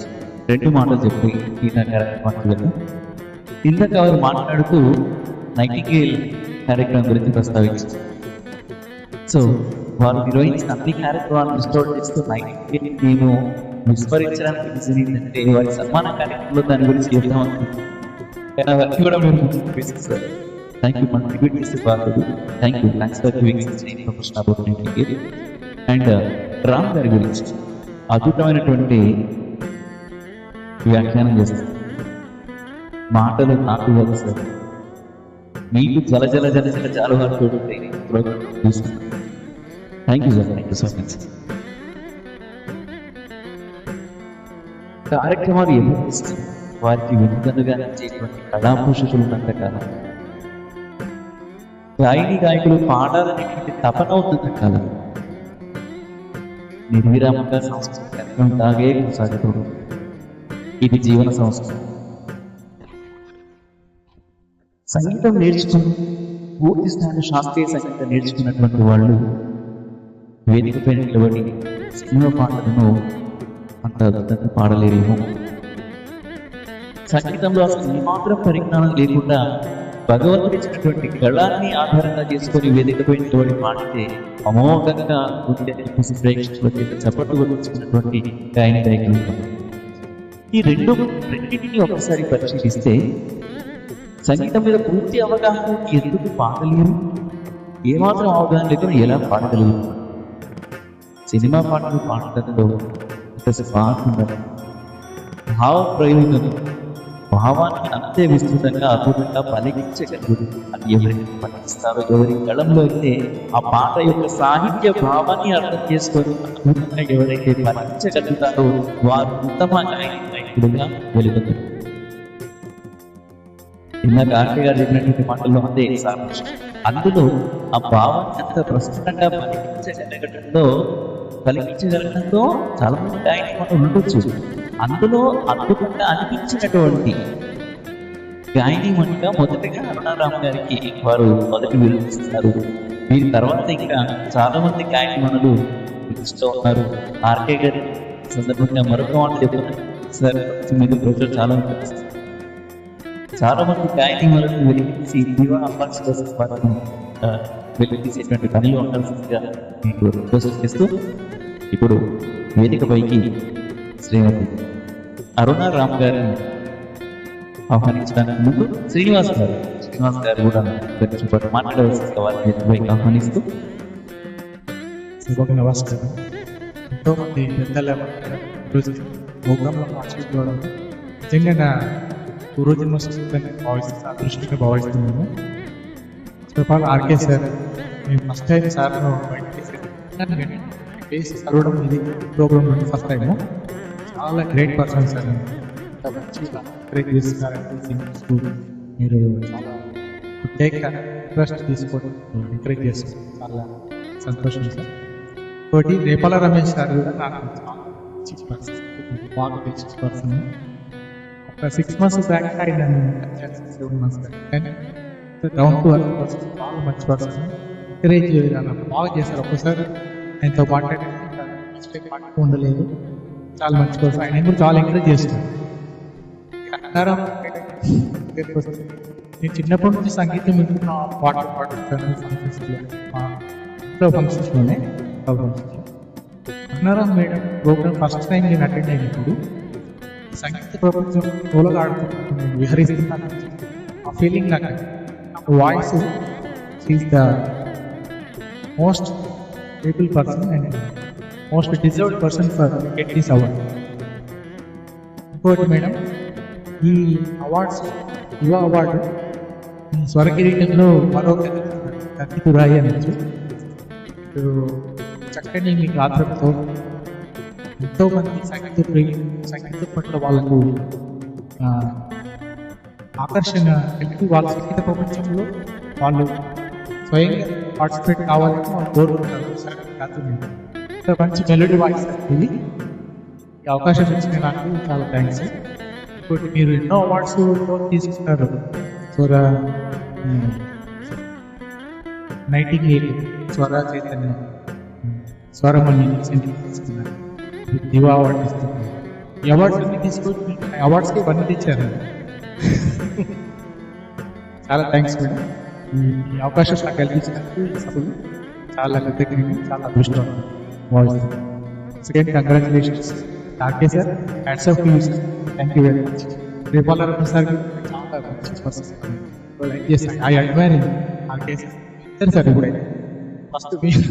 రెండు మాటలు చెప్పి ఈ కార్యక్రమానికి వెళ్ళాం. ఇందాక వారు మాట్లాడుతూ నైటింగేల్ కార్యక్రమం గురించి ప్రస్తావించారు. సో వాళ్ళు నిర్వహించిన అన్ని కార్యక్రమాలను రిస్టోర్ చేస్తూ నేను విస్మరించడానికి రీజన్ ఏంటంటే వారి సన్మాన కార్యక్రమంలో దాని గురించి చెప్తామనుకుంటున్నాను కూడా మేము సార్ థ్యాంక్ యూ మన ట్రిబ్యూట్ చేసే బాధ్యత thanks for giving professional opportunity. And Ram గారి గురించి అద్భుతమైనటువంటి వ్యాఖ్యానం చేస్తారు. మాటలు నాకు కాదు సార్, మీకు జల జల జల జల చాలా వరకు చూస్తాను. Thank you sir, thank you so much. కార్యక్రమాలు ఎందుకు ఇస్తారు? వారికి వెనుకనుగా నచ్చేటువంటి కళాపోషకులు ఉన్నంతకాలం, గాయకులు పాడాలనేటువంటి తపన ఉన్నంతకాలం నిర్విరామంగా సంస్కృతి కార్యక్రమం తాగే కొనసాగుతుంది. ఇది జీవన సంస్కృతి. సంగీతం నేర్చుకుని పూర్తి స్థాయి శాస్త్రీయ సంగీతం నేర్చుకున్నటువంటి వాళ్ళు వేదికపై నిలబడి సినిమా పాటలను అంత అద్భుతంగా పాడలేరేమో. సంగీతంలో అసలు ఏమాత్రం పరిజ్ఞానం లేకుండా భగవంతుడు ఇచ్చినటువంటి కళాన్ని ఆధారంగా చేసుకొని వేదికపై నిలబడి పాడితే అమోఘంగా ప్రేక్షకుల చేత చప్పట్లు కొట్టించుకున్నటువంటి గాయకులు. ఈ రెండింటిని ఒకసారి పరిశీలిస్తే సంగీతం మీద పూర్తి అవగాహన ఎందుకు పాడలేరు? ఏమాత్రం అవగాహన లేకుండా ఎలా పాడగలరు? సినిమా పాటలు పాడటంలో భావ ప్రయోగం, భావాన్ని అంతే విస్తృతంగా అద్భుతంగా పలికించగలరు. అది ఎవరికి పలికిస్తారో, ఎవరి కళంలో అయితే ఆ పాట యొక్క సాహిత్య భావాన్ని అర్థం చేసుకొని అద్భుతంగా ఎవరైతే పలికించగలుగుతారో వారు ఉత్తమ గాయకులుగా వెలుగుతారు. ఇందాక ఆర్కే గారు చెప్పినటువంటి మాటల్లో అంతే సారాంశం. అందులో ఆ భావాన్ని అంత ప్రస్ఫుటంగా పలికించగలగడంతో చాలా మంది గాయకులు ఉండొచ్చు. అందులో అద్భుతంగా అనిపించినటువంటి గాయనిమణిగా మొదటిగా అరుణారామ్ గారికి వారు మొదటి విలువిస్తారు. వీరి తర్వాత ఇంకా చాలా మంది గాయనిమణులు ఇస్తూ ఉన్నారు. ఆర్కే గారి సందర్భంగా మరొక మాట చెప్తున్నారు సార్, మీద ప్రజలు చాలా మంది గాయనిమణులను వెలిగించి వివాహ అవార్డ్స్ కోసం వారిని వెలిగించేటువంటి పనిలో ఉండాల్సిందిగా మీకు రిక్వెస్ట్ చేస్తూ ఇప్పుడు వేదికపైకి శ్రీమతి అరుణారామ్ గారిని ఆహ్వానించడానికి ముందు శ్రీనివాస్ గారు కూడా మాట్లాడవలసిందిగా వారిని ఆహ్వానిస్తూ. సభకు నమస్కారం. ఎంతోమంది పెద్దల ప్రోగ్రాంలో మార్చుకోవడం నిజంగా నా పూర్వజన్మ సుఖంగా భావిస్తున్నాను, అదృష్టంగా భావిస్తున్నాను. చెప్పాలి ఆర్కే సార్, మేము ఫస్ట్ టైం సార్ను బయటకి చదవడం ఇది ప్రోగ్రామ్ ఫస్ట్ టైము. చాలా గ్రేట్ పర్సన్ సార్, మంచిగా ఎంకరేజ్ చేస్తున్నారంటే మీరు చాలా టేక్ ఇంట్రెస్ట్ తీసుకోవడం ఎంకరేజ్ చేస్తున్నారు, చాలా సంతోషం సార్. ఇంకోటి రేపాల రమేష్ సార్ కూడా నాకు చాలా మంచి పర్సన్, బాగా తెలిసిన పర్సన్. ఒక 6 months బ్యాక్ ఆయన 7 months బ్యాక్ కానీ డౌన్ టు అర్త్ పర్సన్, చాలా మంచి పర్సన్. ఎంకరేజ్ బాగా చేశారు. ఒక్కసారి ఆయనతో మాట్లాడుతూ ఉండలేదు, చాలా మంచి పర్సన్. ఆయన కూడా చాలా ఎంకరేజ్ చేస్తారు. నేను చిన్నప్పటి నుంచి సంగీతం వింటున్న పాటలు పాడుతాను ఫంక్షన్స్లోనే. అన్నారామ్ మేడం ప్రోగ్రామ్ ఫస్ట్ టైం నేను అటెండ్ అయినప్పుడు సంగీత ప్రపంచం తోలగాడుతూ విహరిస్తున్నాను. ఆ ఫీలింగ్ నాకు voice is the most able person and most deserved person for get this award. ఇంకోటి మేడం, ఈ అవార్డ్స్ యువ అవార్డు స్వరకిరీటంలో మరొక తగ్గితురాయి అనొచ్చు. చక్కని మీ గాత్రంతో ఎంతోమంది సంగీత పట్ల వాళ్ళకు ఆకర్షణ కలిగి వాళ్ళ సంగీత ప్రపంచంలో వాళ్ళు స్వయంగా పార్టిసిపేట్ కావాలని వాళ్ళు కోరుకుంటారు. ఇంత మంచి మెలోడీ వాయిస్ ఇది. ఈ అవకాశం ఇచ్చిన నాకు చాలా థ్యాంక్స్. ఇంకోటి, మీరు ఎన్నో అవార్డ్స్ తీసుకుంటారు. స్వర నైటింగేల్, స్వర చైతన్య, స్వరమణి తీసుకున్నారు, దివా అవార్డు ఇస్తున్నారు. ఈ అవార్డ్స్ అన్ని తీసుకొని అవార్డ్స్కి పని తెచ్చారు. చాలా థ్యాంక్స్ మేడం. ఈ అవకాశం నాకు కల్పించినందుకు సభలు చాలా కృతజ్ఞతలు, చాలా అదృష్టం భావిస్తున్నాను. సెకండ్ కంగ్రాచులేషన్స్ డాకే sir, hats off to you sir, thank you very much. Repala sir చాలా మంచి పర్సన్, లైక్ చేస్తాను, ఐ అడ్మైర్ డాకే సార్. సరే సార్, ఇప్పుడైతే ఫస్ట్ మీరు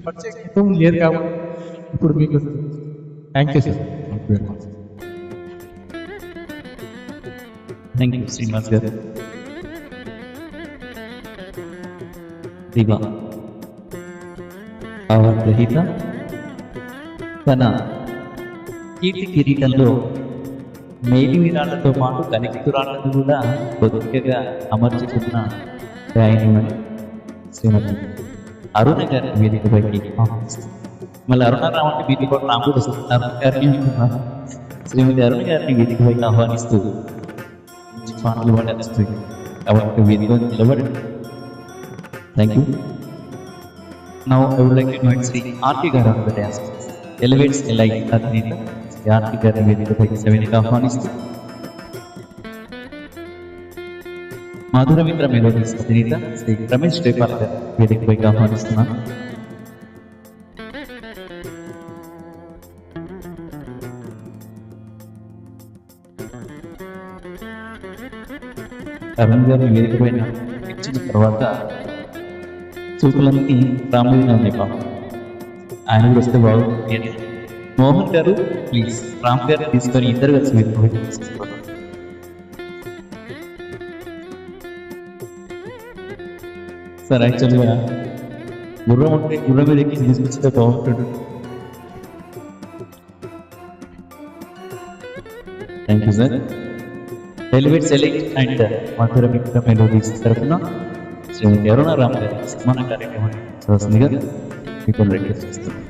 పరిచయం క్రితం లేదు కాబట్టి ఇప్పుడు మీకు thank you sir, thank you very much. Thank you Srinivas గారు. దివా గ్రహీత తన కీర్తి కిరీటంలో మేలి విరాళ్లతో పాటు కలికితురాళ్లను కూడా పొద్దుగా అమర్చుకున్న గాయనిమణి శ్రీమతి అరుణ గారి వేదికపైకి మళ్ళీ అరుణారావు అంటే వీధి కూడా నాకు అరుణ గారిని అంటున్నారు. శ్రీమతి అరుణ గారిని వేదికపైకి ఆహ్వానిస్తూ పాటలు పాడేస్తుంది కాబట్టి వేదికలో నిలబడి. Thank you. Now I would like to invite Sri Aarti garu on the dance. Elevates a light అధినేత శ్రీ ఆర్తి గారి వేదికపైకి సవినీగా ఆహ్వానిస్తూ మధురమిత్ర మెలోడీస్ అధినేత శ్రీ రమేష్ రేపాల్ గారి వేదికపైకి ఆహ్వానిస్తున్నాను. అరుణ్ గారిని వేదిక పైన ఇచ్చిన తర్వాత చూపులన్నీ రాముడిగా ఉన్నాయి పాపం, ఆయన కూడా వస్తే బాగుంది. మోహన్ గారు ప్లీజ్ రామ్ గారిని తీసుకొని ఇద్దరు కలిసి వేదిక పైన తీసుకున్నారు. సార్ యాక్చువల్గా గుర్రం ఉంటే గుర్రం మీద ఎక్కి తీసుకొస్తే బాగుంటుంది. Thank you sir. Elevate select and Madhura Mitra melodies తరఫున శ్రీమతి అరుణారామ్ గారి సన్మాన కార్యక్రమాన్ని సరస్వతిగా మీకు రిక్వెస్ట్ చేస్తున్నాను.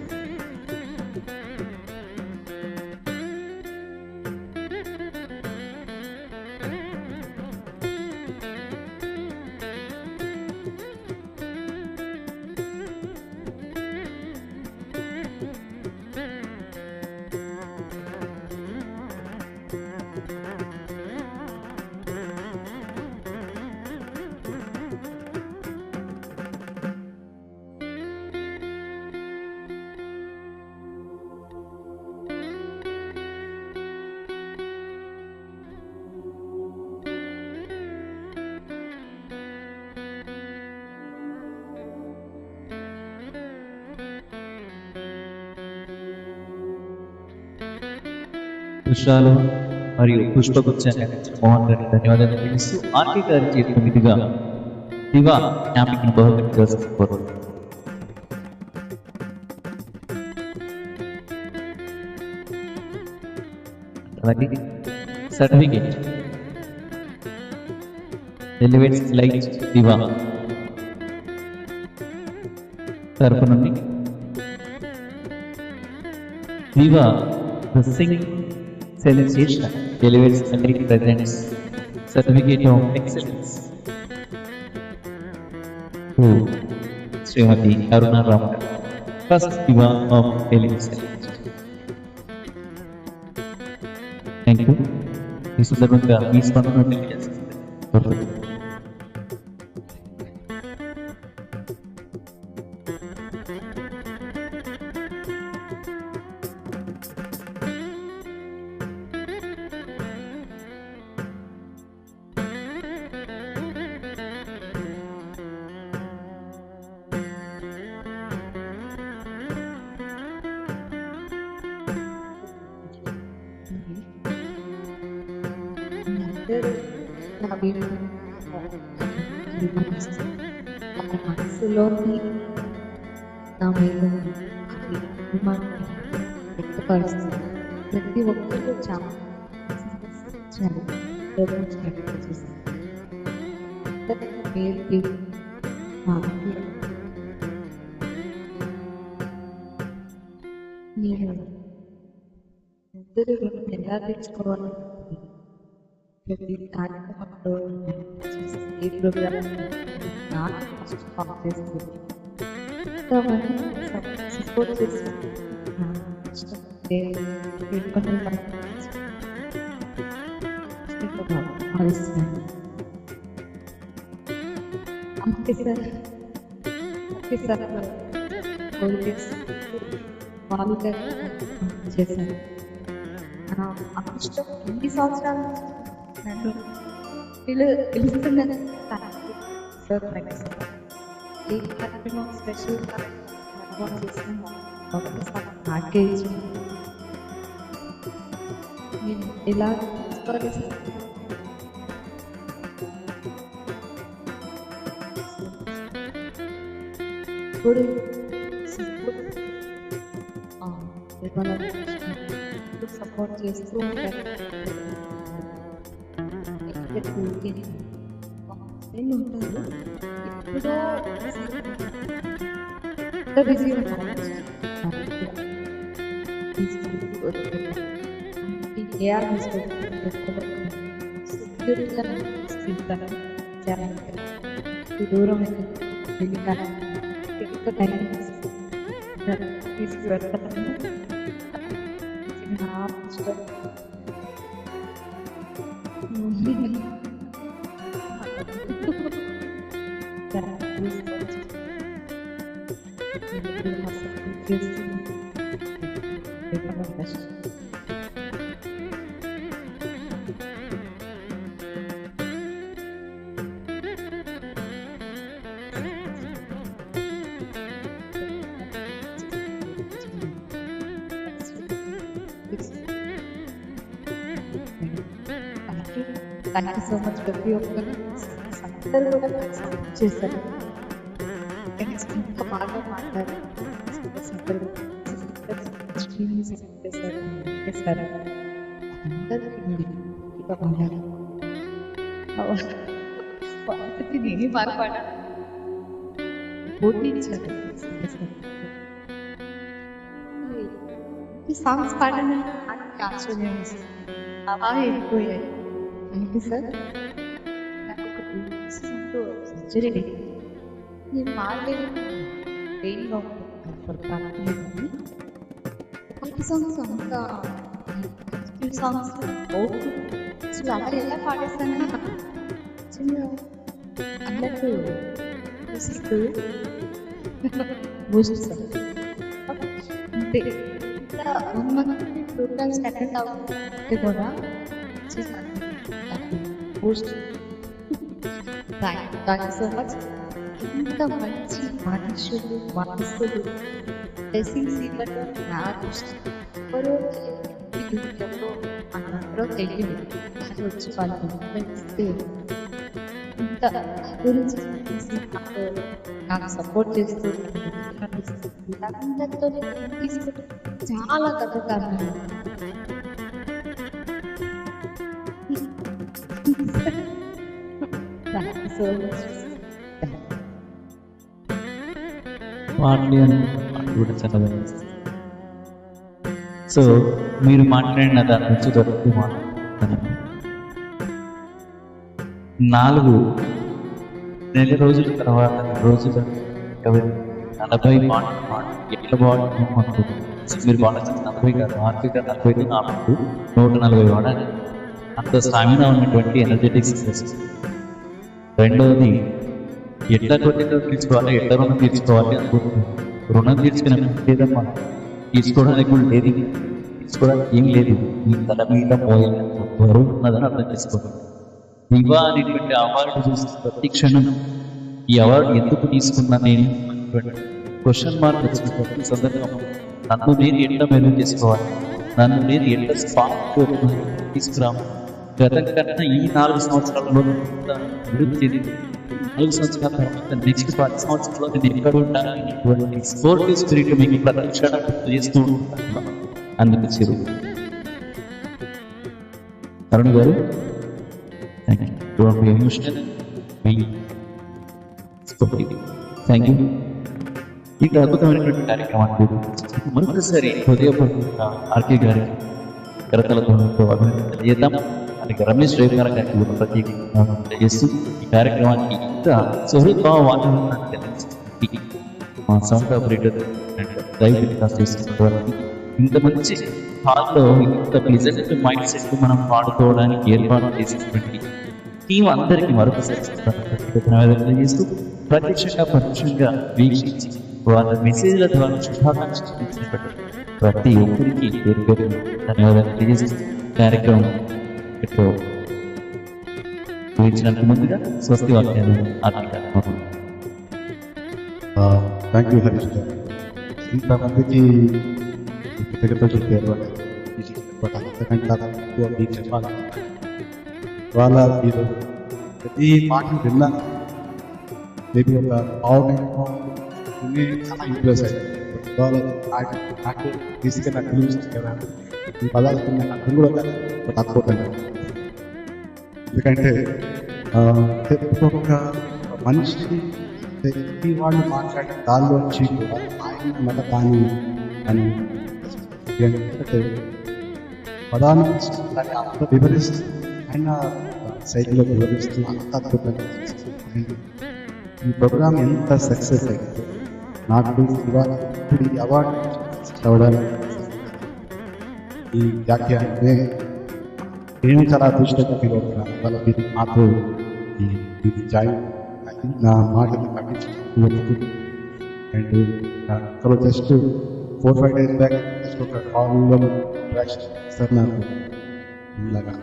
పుష్పాలు మరియు పుష్పగుచ్చాన్ని అందించిన మోహన్ గారికి ధన్యవాదాలు తెలియజేస్తూ ఆర్కే గారి చేతుల మీదుగా దివా జ్ఞాపికను బహుకరించవలసింది కోరుతున్నాను. అలాగే సర్టిఫికేట్ ఎలివేట్స్ లైట్ దివా తరపు నుండి దివా the singing celebration elevates the late presents certificate of excellence to Srimati Aruna Ram, first diva of elevates. Thank you. This is the Miss Panama. Perfect. మనసులోని నా మీద అభిమానాన్ని వ్యక్తపరుస్తుంది. ప్రతి ఒక్కరు చాలా నేను ఇద్దరు ఎలా తెచ్చుకోవాలి ప్రతి కార్యక్రమంలో ఏ ప్రోగ్రామ్ నాకు ఫస్ట్ కాల్ చేస్తుంది సపోర్ట్ చేసి భావిస్తున్నాను. అంతే సార్, సార్ కోల్గేట్స్ వాళ్ళతో చేశాను. అదృష్టం ఎన్ని సంవత్సరాలు నన్ను పిలుస్తున్నది సార్. థ్యాంక్స్ ఏ కార్యక్రమం స్పెషల్ కార్యక్రమం చేసిన ఒకసారి నాకే ఇచ్చింది. నేను ఎలా ఇప్పుడు సపోర్ట్ చేస్తూ ఉంటారు. ఉంటారు ఎప్పుడో బిజీ ఉంటారు. ఏఆర్ దూరం వెళ్ళిపోతాను. ఎక్కువ టైం తీసుకువెళ్తాను. Thank you so much. ప్రతి ఒక్కరు అందరూ కూడా సపోర్ట్ చేశారు. ఇంకా బాగా మాట్లాడారు. అందరికీ నేనే బాధపడా పోటీ సాంగ్స్ పాడని ఆశ్చర్యం బాగా వెళ్ళిపోయాయి. Thank you sir. నాకు ఒక 2 weeks సర్జరీ నేను మాడలేదు. పెయిన్గా ఉంటుంది. కొన్ని సాంగ్స్ అంతా సాంగ్స్ అసలు అలా ఎలా పాడేస్తానని అన్నట్టు బూస్ట్ సార్. అంతే ఇంకా 1 month ప్రోగ్రామ్స్ అటెండ్ అవుతుంటే కూడా Boost. Thank you so much. ఇంత మంచి మనుషులు మనసులు బ్లెస్సింగ్స్ ఇవ్వడం నా దృష్టి. ఎవరో అన్నప్పుడు తెలియదు. అది వచ్చి వాళ్ళు ఇస్తే ఇంత గురించి నాకు సపోర్ట్ చేస్తూ అందరితో తీసుకుంటే చాలా కథకారణం. Thank you so much. పాటలు అని పాట కూడా చాలా బాగుంది. సో మీరు మాట్లాడిన దాని నుంచి దొరికి మాట్లాడుతాను. 4 నెల రోజుల తర్వాత రోజులు 40 మాటలు ఎట్లా బాగుంటుందో మనకు మీరు బాగా 40 కాదు, మార్పు కాదు, 40 నాకు 140 వాడాలి. అంత స్టామినా ఉన్నటువంటి ఎనర్జెటిక్స్. రెండవది ఎట్లా కొద్దిగా తీర్చుకోవాలి, ఎట్లా రుణం తీర్చుకోవాలి అనుకుంటున్నాను. రుణం తీర్చుకునేదమ్మా తీసుకోవడానికి కూడా లేదు, తీసుకోవడానికి ఏం లేదు. ఈ తల మీద పోయిన బరువు ఉన్నదని అర్థం చేసుకోవాలి. దివా అనేటువంటి అవార్డు చూసి ప్రతి క్షణం ఈ అవార్డు ఎందుకు తీసుకున్నా నేను క్వశ్చన్ మార్క్ వచ్చిన ప్రతి సందర్భం నన్ను నేను ఎట్లా మెరుగు చేసుకోవాలి, నన్ను నేను ఎట్లా స్పాట్ తీసుకురాము. గతం కన్నా ఈ 4 సంవత్సరాలలో అభివృద్ధి 4 సంవత్సరాల తర్వాత నెక్స్ట్ 10 సంవత్సరాల్లో నేను ఎక్కడ ఉంటాను స్పోర్టివ్ స్పిరిట్ మీకు ప్రతి క్షణం గుర్తు చేస్తూ ఉంటాను. అందుకు చిరు అరుణ్ గారు thank you. Don't be emotional, be sportive. Thank you. ఈ అద్భుతమైనటువంటి కార్యక్రమాన్ని మరొకసారి హృదయపూర్వక ఆర్కే గారి కరతలతో అభినందనలు తెలియజేద్దాం. అలాగే రమేష్ రేవ్ గారి గారికి ప్రత్యేకంగా తెలియజేస్తూ ఈ కార్యక్రమానికి ఇంత సుహృద్భావ వాతావరణాన్ని మా sound operator and live telecast చేస్తున్నటువంటి ఇంత మంచి హాల్లో ఇంత ప్లెజెంట్ మైండ్ సెట్ మనం పాడుకోవడానికి ఏర్పాటు చేసినటువంటి టీం అందరికీ మరొకసారి ధన్యవాదాలు తెలియజేస్తూ ప్రత్యక్షంగా పరోక్షంగా వీక్షించి వాళ్ళ మెసేజ్ల ద్వారా శుభాకాంక్షలు తెలియజేసినటువంటి ప్రతి ఒక్కరికి పేరు పేరు ధన్యవాదాలు తెలియజేస్తూ కార్యక్రమం వీక్షించినందుకు ముందుగా స్వస్తి వాక్యాలు ఆత్మిక థ్యాంక్ యూ హరీష్ గారు. ఇంతమందికి కృతజ్ఞతలు చెప్పారు బట్ అంతకంటే ఎక్కువ మీకు చెప్పాలి. వాళ్ళ మీరు ప్రతి మాట విన్నా మేబీ ఒక చాలా ఇంప్రెస్ అయ్యారు. వాళ్ళ నాకు తీసుకెళ్ళి నాకు తెలుస్తుంది కదా ఈ పదార్థం నాకు అర్థం కూడా కాదు బట్ అర్థమవుతాను. ఎందుకంటే ఒక్కొక్క మనిషి ప్రతి వాళ్ళు మాట్లాడే దానిలోంచి కూడా ఆయన మళ్ళీ దాన్ని అని ఎందుకంటే పదాన్ని దాన్ని అంత వివరిస్తూ ఆయన సైకిల్లో వివరిస్తూ అంత అద్భుతంగా ఈ ప్రోగ్రామ్ ఎంత సక్సెస్ అయింది నాకు ఇవాళ ఇప్పుడు ఈ అవార్డు చదవడానికి ఈ వ్యాఖ్యానం నేను చాలా అదృష్టంగా ఫీల్ అవుతున్నాను. ఇవాళ మీరు నాకు ఇది జాయిన్ నా మాటలు పట్టించుకుంటూ అండ్ అక్కడ జస్ట్ 4-5 days బ్యాక్ జస్ట్ ఒక కాల్లో ఇంట్రాక్షన్ సార్ నాకు ఇలాగా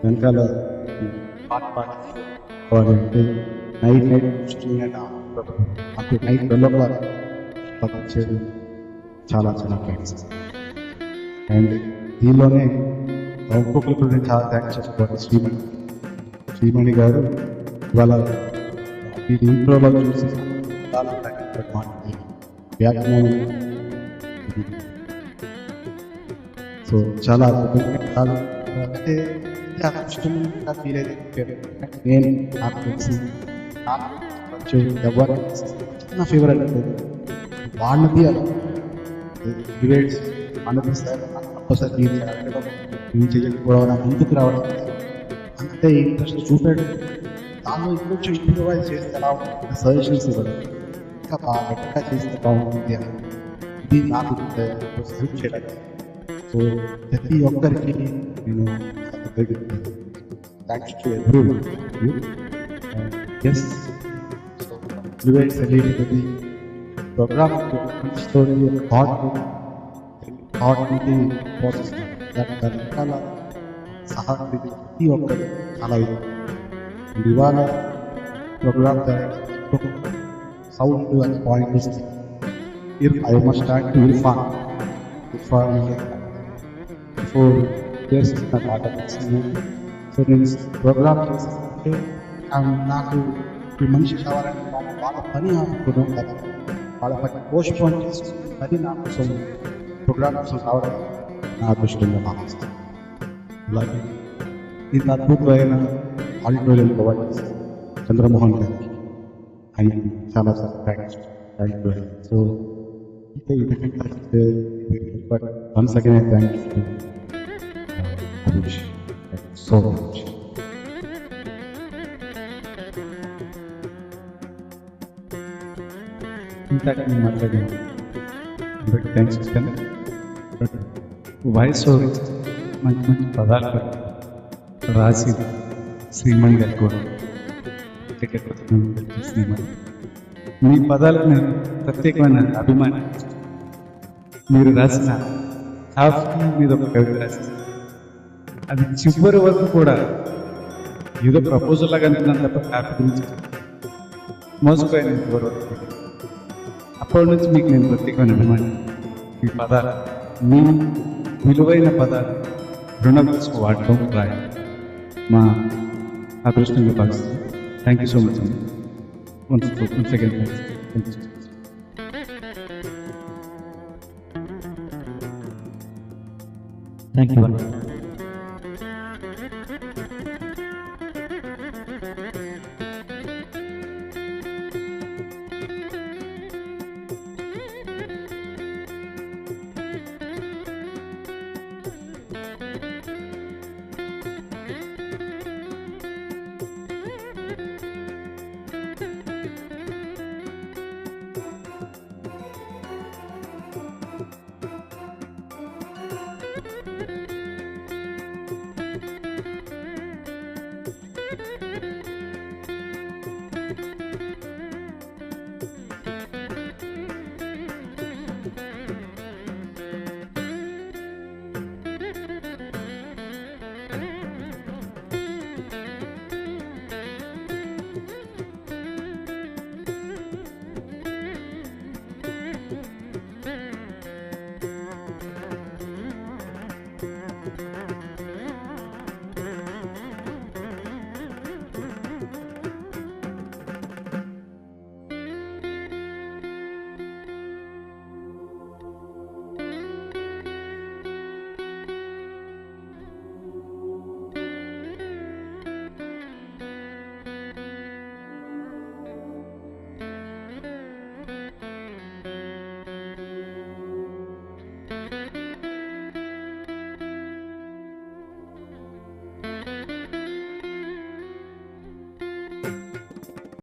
వెనకాల పాడాలంటే నైట్ మాకు నైట్ 12 వచ్చేది చాలా చాలా థ్యాంక్స్. అండ్ దీనిలోనే ఒక్కొక్కరికి నేను చాలా థ్యాంక్స్ చెప్పుకోవాలి. శ్రీమణి గారు ఇవాళ ఈ ఇంట్రోలో చూసి చాలా వ్యాఖ్యానం సో చాలా అద్భుతంగా అంటే ఇష్టంగా ఫీల్ అయితే నేను నాకు తెలిసి ఎవరు నా ఫేవరెట్ ఉంటుంది వాళ్ళది అలా డిబేట్స్ అనిపిస్తారు ఒక్కసారి నేను చేయకపోవడం నాకు ముందుకు రావడం అంతే ఇంట్రెస్ట్ చూపాడు. దానిలో ఇంకొంచెం ఇంప్రూవైజ్ చేస్తే ఎలా ఉంటుంది సజెషన్స్ ఇవ్వడం ఇంకా బాగా గట్టిగా చేస్తే బాగుంటుంది అని ఇది నాకు హెల్ప్ చేయడానికి. సో ప్రతి ఒక్కరికి నేను థ్యాంక్స్ టు ఎవ్రీ ఎస్ సెలబ్రిటీ ప్రోగ్రామ్ స్టోరీ థాట్ నుంచి ప్రాసెస్ దాని రకాల సహా ప్రతి ఒక్కరు చాలా ఇవాళ ప్రోగ్రామ్ సౌండ్ అని పాయింట్ ఇస్తే I must start to Irfan 4 years నాకు ఆట వచ్చింది. సో నేను ప్రోగ్రామ్ చేస్తే నాకు ఈ మనిషి కావాలని వాళ్ళ పని అనుకోవడం కదా వాళ్ళ పని పోస్ట్పోన్ చేసుకుని పని నా కోసం ప్రోగ్రామ్ కోసం రావడం నా అదృష్టంగా భావిస్తాను. అలాగే ఇంత అద్భుతమైన ఆడిటోరియం ప్రొవైడ్ చేస్తాను చంద్రమోహన్ గారికి ఆయన చాలా చాలా thanks. So once again thank you so much. ఇంతకు నేను మాట్లాడాను బట్ థ్యాంక్స్ ఇస్తాను. బట్ వాయిస్ ఓవర్ మంచి మంచి పదాలు రాసి శ్రీమణి గారు కూడా శ్రీమణి మీ పదాలకు నేను ప్రత్యేకమైన అభిమానం. మీరు రాసిన కాఫీ మీద ఒక కవిత రాసింది అది చివరి వరకు కూడా ఏదో ప్రపోజల్ లాగా అనుకున్నాను తప్ప కాఫీ గురించి మోసపోయాను చివరి వరకు. అప్పటి నుంచి మీకు నేను ప్రత్యేకమైన అభిమానం. ఈ పదాలు మీ విలువైన పదాలు రుణం తీసుకు వాడటం రాయడం మా అదృష్టంగా భావిస్తుంది. థ్యాంక్ యూ సో మచ్ అండి. Once again thank you. Thank you.